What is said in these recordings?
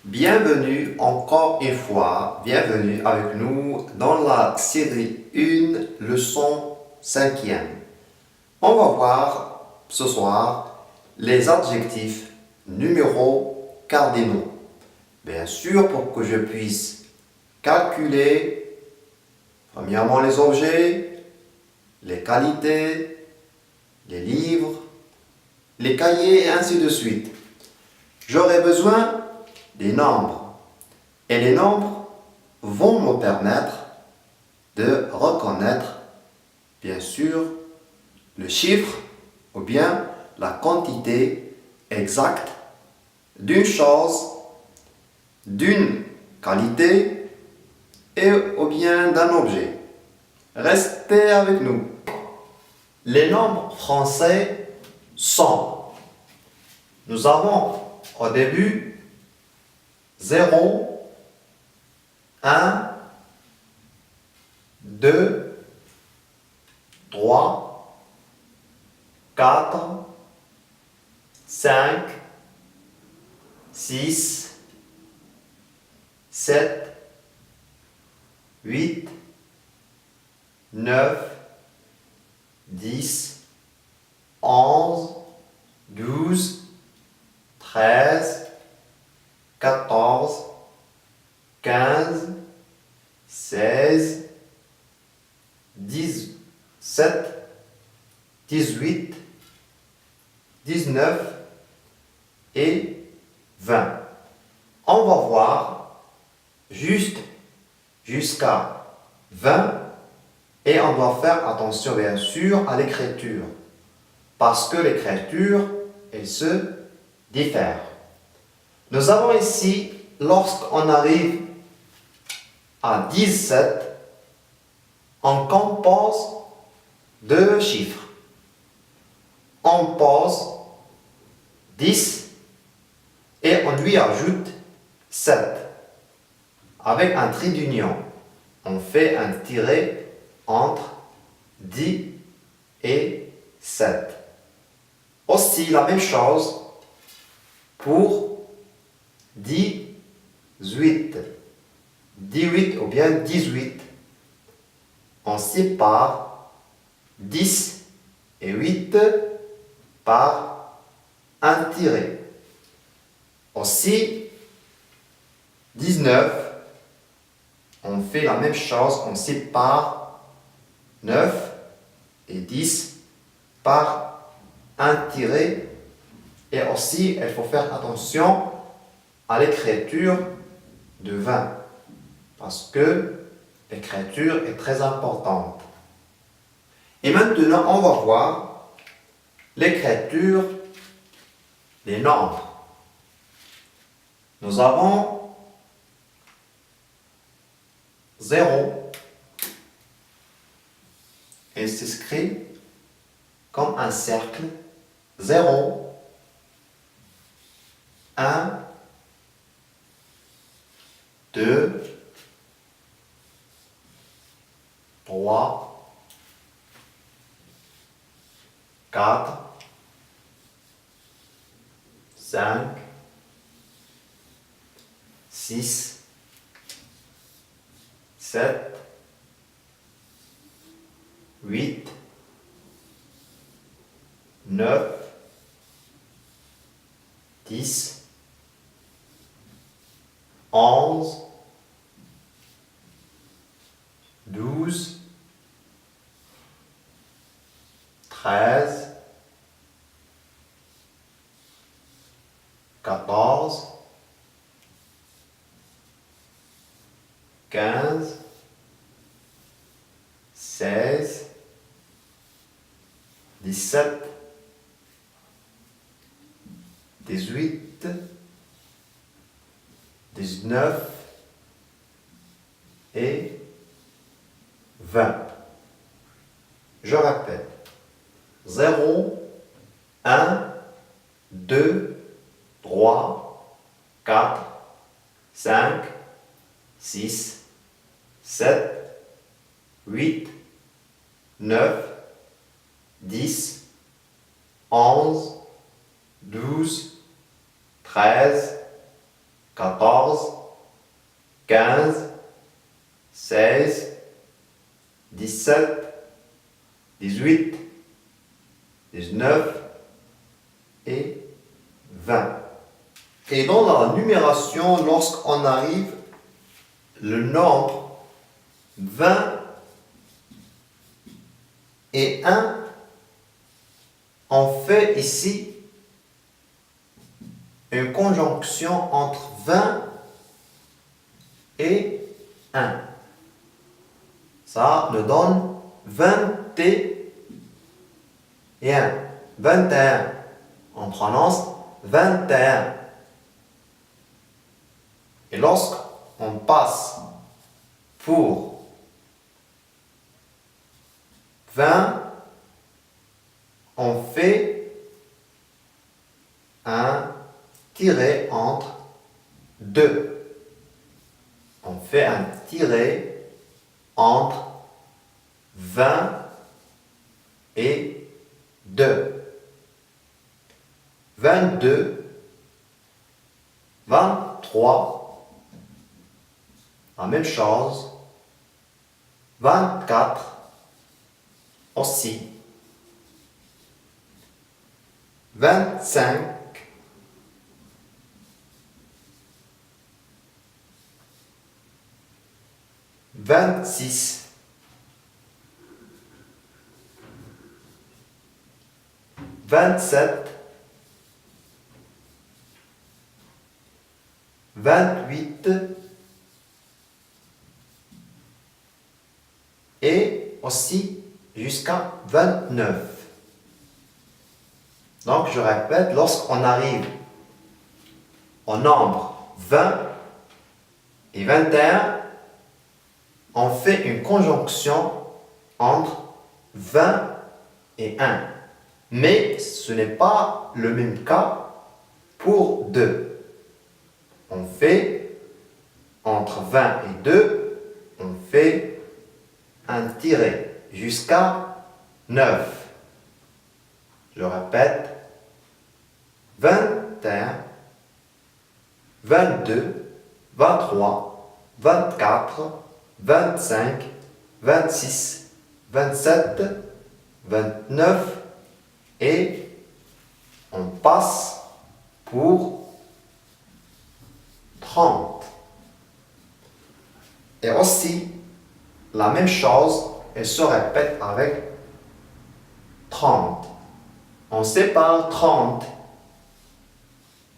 Bienvenue encore une fois, bienvenue avec nous dans la série 1, leçon 5e. On va voir ce soir les adjectifs numéros cardinaux. Bien sûr, pour que je puisse calculer, premièrement les objets, les qualités, les livres, les cahiers et ainsi de suite. J'aurai besoin des nombres. Et les nombres vont me permettre de reconnaître, bien sûr, le chiffre ou bien la quantité exacte d'une chose, d'une qualité et ou bien d'un objet. Restez avec nous. Les nombres français sont, nous avons au début 0, 1, 2, 3, 4, 5, 6, 7, 8, 9, 10, 11, 12, 13, 14, 15, 16, 17, 18, 19 et 20. On va voir juste jusqu'à 20 et on doit faire attention bien sûr à l'écriture parce que l'écriture, elle se diffère. Nous avons ici, lorsqu'on arrive à 17, on compose deux chiffres. On pose 10 et on lui ajoute 7. Avec un trait d'union, on fait un tiret entre 10 et 7. Aussi la même chose pour 18. 18 ou bien 18. On sépare 10 et 8 par un tiret. Aussi, 19, on fait la même chose, on sépare 9 et 10 par un tiret. Et aussi, il faut faire attention à l'écriture de 20 parce que l'écriture est très importante. Et maintenant, on va voir l'écriture des nombres. Nous avons 0. Il s'écrit comme un cercle. 0, 1, 2, 3, 4, 5, 6, 7, 8, 9, 10, 11, 12, 13, 14, 15, 16, 17, 18, 19 et 20. Je répète. 0, 1, 2, 3, 4, 5, 6, 7, 8, 9, 10, 11, 12, 13, 14, 15, 16, 17, 18, 19 et 20. Et dans la numération, lorsqu'on arrive le nombre 20 et 1, on fait ici une conjonction entre 20 et 1. Ça nous donne 21. 21. On prononce 21. Et lorsqu'on passe pour 20, on fait un tiret entre 2. On fait un tiret entre 20 et 2. 22, 23, la même chose. 24 aussi. 25, 26, 27, 28 et aussi jusqu'à 29. Donc, je répète, lorsqu'on arrive au nombre 20 et 21, on fait une conjonction entre 20 et 1. Mais ce n'est pas le même cas pour 2. On fait entre 20 et 2, on fait un tiret jusqu'à 9. Je répète, 21, 22, 23, 24, 25, 26, 27, 29 et on passe pour 30. Et aussi, la même chose, elle se répète avec 30. On sépare 30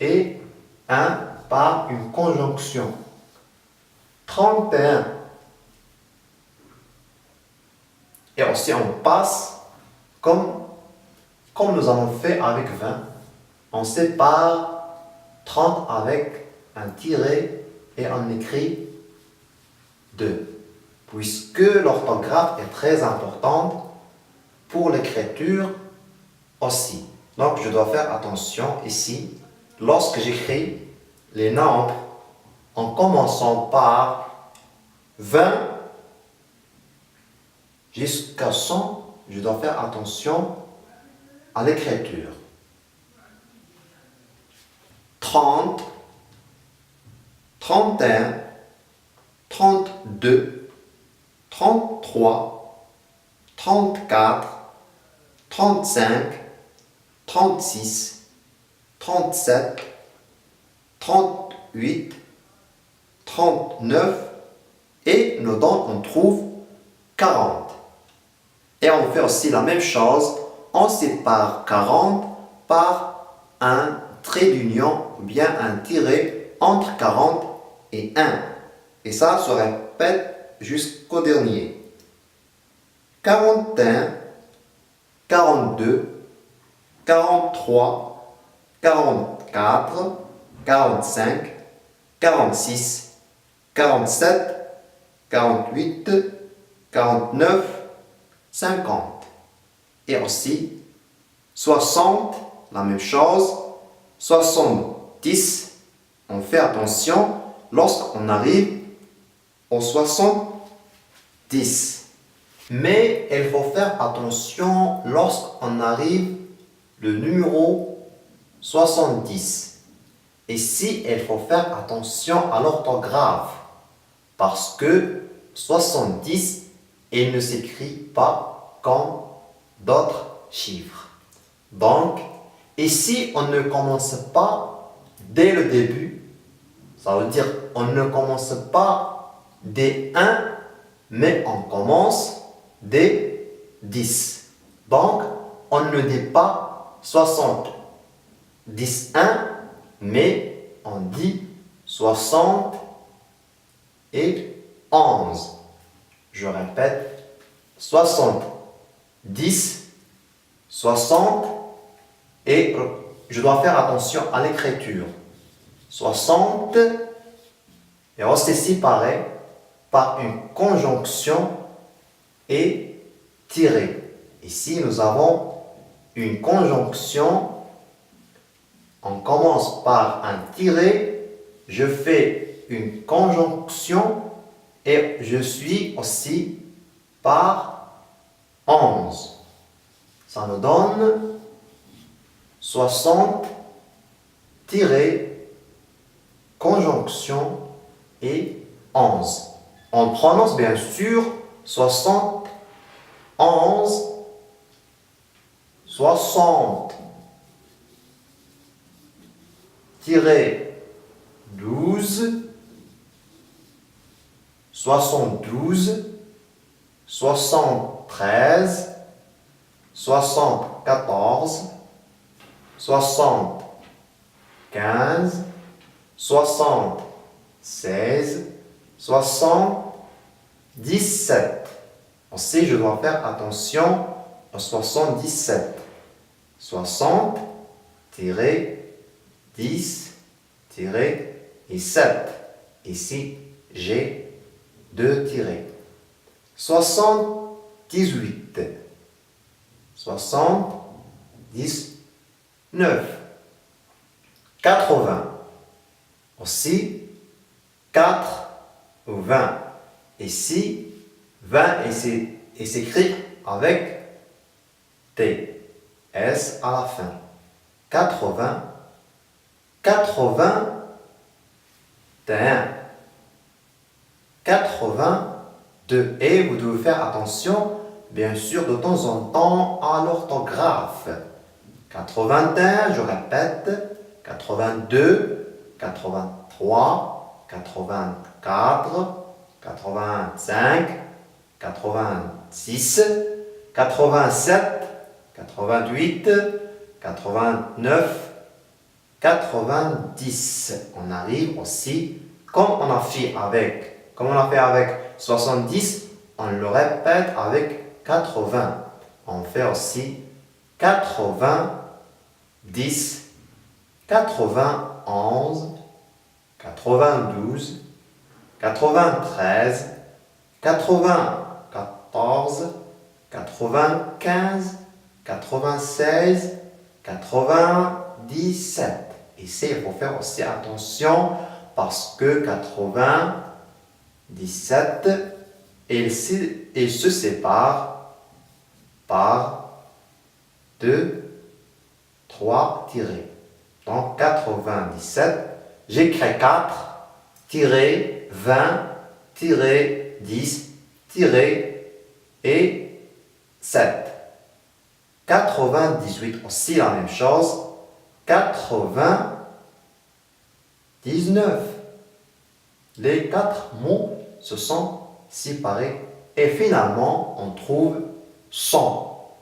et 1 par une conjonction. 31. Et aussi, on passe comme nous avons fait avec 20. On sépare 30 avec un tiret et on écrit 2. Puisque l'orthographe est très importante pour l'écriture aussi. Donc, je dois faire attention ici. Lorsque j'écris les nombres en commençant par 20 jusqu'à 100, je dois faire attention à l'écriture. 30, 31, 32, 33, 34, 35, 36, 37, 38, 39 et dedans on trouve 40. Et on fait aussi la même chose, on sépare 40 par un trait d'union ou bien un tiret entre 40 et 1. Et ça se répète jusqu'au dernier. 41, 42, 43, 44, 45, 46, 47, 48, 49, 50. Et aussi 60, la même chose. 70, on fait attention lorsqu'on arrive au 70. Mais il faut faire attention lorsqu'on arrive le numéro 70. Ici, il faut faire attention à l'orthographe parce que 70, il ne s'écrit pas comme d'autres chiffres. Donc, ici, on ne commence pas dès le début. Ça veut dire on ne commence pas dès 1, mais on commence dès 10. Donc, on ne dit pas 60, 10, 1, mais on dit 60 et 11. Je répète, 60, 10, 60 et je dois faire attention à l'écriture. 60 et rester séparé par une conjonction et tiré. Ici, nous avons une conjonction. On commence par un tiré, je fais une conjonction et je suis aussi par 11. Ça nous donne 60 tiré, conjonction et 11. On prononce bien sûr 60, 11, 60, tiré 12, 72, 73, 74, 75, 76, 77. Aussi, je dois faire attention au 77. 60, 10, et 7. Ici, j'ai 2 tirés. 78, 79, 80. Aussi, 4 ou 20. Ici, 20 et s'écrit avec T, S à la fin. 80, 81, 82. Et vous devez faire attention, bien sûr, de temps en temps à l'orthographe. 81, je répète, 82, 83, 84, 85, 86, 87, 88, 89, 90. On arrive aussi, comme on a fait avec 70, on le répète avec 80. On fait aussi 90, 91, 92, 93, 94, 95, 96, 97. Ici, il faut faire aussi attention parce que 97, il se sépare par 2, 3 tirés. Donc 97, j'écris 4, 20, 10, et 7. 98 aussi la même chose. 99. Les 4 mots se sont séparés et finalement on trouve 100.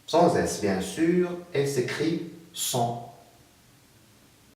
Sans S bien sûr, elle s'écrit 100.